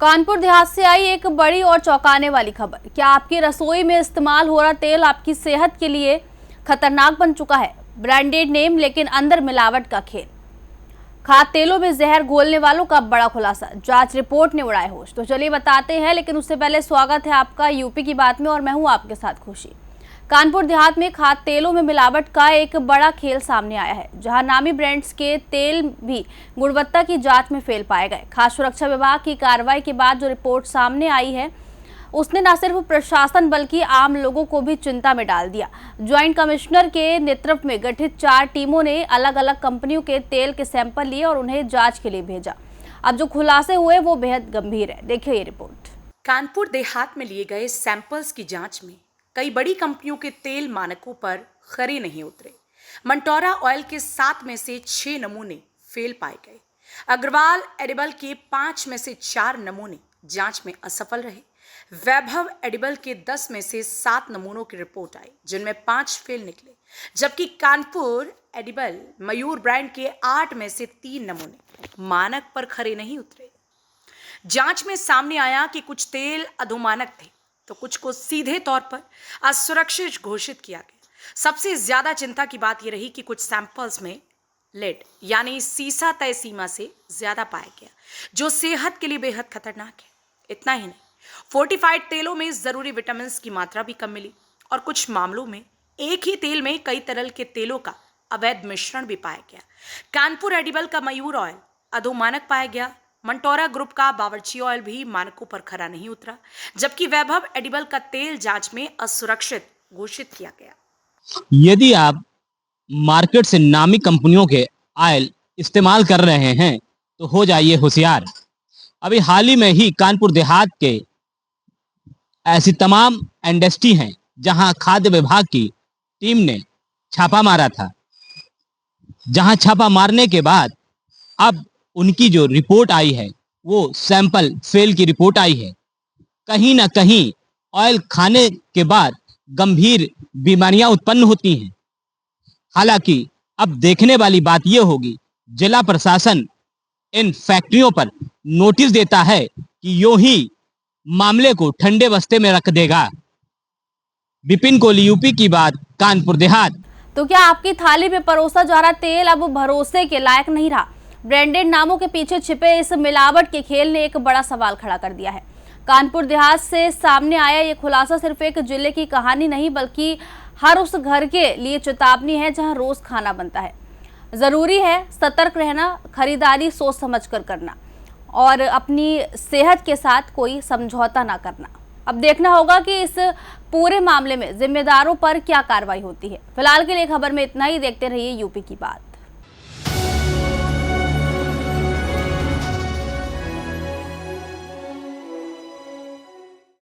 कानपुर देहात से आई एक बड़ी और चौंकाने वाली खबर। क्या आपकी रसोई में इस्तेमाल हो रहा तेल आपकी सेहत के लिए खतरनाक बन चुका है? ब्रांडेड नेम लेकिन अंदर मिलावट का खेल। खाद्य तेलों में जहर घोलने वालों का बड़ा खुलासा, जांच रिपोर्ट ने उड़ाए होश। तो चलिए बताते हैं, लेकिन उससे पहले स्वागत है आपका यूपी की बात में और मैं हूं आपके साथ खुशी। कानपुर देहात में खाद्य तेलों में मिलावट का एक बड़ा खेल सामने आया है, जहां नामी ब्रांड्स के तेल भी गुणवत्ता की जांच में फेल पाए गए। खाद्य सुरक्षा विभाग की कार्रवाई के बाद जो रिपोर्ट सामने आई है, उसने न सिर्फ प्रशासन बल्कि आम लोगों को भी चिंता में डाल दिया। ज्वाइंट कमिश्नर के नेतृत्व में गठित 4 टीमों ने अलग अलग कंपनियों के तेल के सैंपल लिए और उन्हें जांच के लिए भेजा। अब जो खुलासे हुए वो बेहद गंभीर है। देखिए ये रिपोर्ट। कानपुर देहात में लिए गए सैंपल्स की जांच में कई बड़ी कंपनियों के तेल मानकों पर खरे नहीं उतरे। मंटोरा ऑयल के 7 में से 6 नमूने फेल पाए गए। अग्रवाल एडिबल के 5 में से 4 नमूने जांच में असफल रहे। वैभव एडिबल के 10 में से 7 नमूनों की रिपोर्ट आई, जिनमें 5 फेल निकले, जबकि कानपुर एडिबल मयूर ब्रांड के 8 में से 3 नमूने मानक पर खरे नहीं उतरे। जांच में सामने आया कि कुछ तेल अधोमानक थे तो कुछ को सीधे तौर पर असुरक्षित घोषित किया गया। सबसे ज्यादा चिंता की बात यह रही कि कुछ सैंपल्स में लेड यानी सीसा तय सीमा से ज्यादा पाया गया, जो सेहत के लिए बेहद खतरनाक है। इतना ही नहीं, फोर्टिफाइड तेलों में जरूरी विटामिन की मात्रा भी कम मिली और कुछ मामलों में एक ही तेल में कई तरह के तेलों का अवैध मिश्रण भी पाया गया। कानपुर एडिबल का मयूर ऑयल अधोमानक पाया गया। मंटोरा ग्रुप का बावर्ची ऑयल भी मानकों पर खरा नहीं उतरा, जबकि वैभव एडिबल का तेल जांच में असुरक्षित घोषित किया गया। यदि आप मार्केट से नामी कंपनियों के ऑयल इस्तेमाल कर रहे हैं तो हो जाइए होशियार। अभी हाल ही में ही कानपुर देहात के ऐसी तमाम इंडस्ट्री हैं जहां खाद्य विभाग की टीम ने छापा मारा था, जहां छापा मारने के बाद अब उनकी जो रिपोर्ट आई है वो सैंपल फेल की रिपोर्ट आई है। कहीं ना कहीं ऑयल खाने के बाद गंभीर बीमारियां उत्पन्न होती हैं। हालांकि अब देखने वाली बात यह होगी, जिला प्रशासन इन फैक्ट्रियों पर नोटिस देता है कि यूं ही मामले को ठंडे बस्ते में रख देगा। विपिन कोहली, यूपी की बात, कानपुर देहात। तो क्या आपकी थाली में परोसा जा रहा तेल अब भरोसे के लायक नहीं रहा? ब्रांडेड नामों के पीछे छिपे इस मिलावट के खेल ने एक बड़ा सवाल खड़ा कर दिया है। कानपुर देहात से सामने आया ये खुलासा सिर्फ एक जिले की कहानी नहीं, बल्कि हर उस घर के लिए चेतावनी है जहां रोज खाना बनता है। जरूरी है सतर्क रहना, खरीदारी सोच समझ कर करना और अपनी सेहत के साथ कोई समझौता ना करना। अब देखना होगा कि इस पूरे मामले में जिम्मेदारों पर क्या कार्रवाई होती है। फिलहाल के लिए खबर में इतना ही। देखते रहिए यूपी की बात।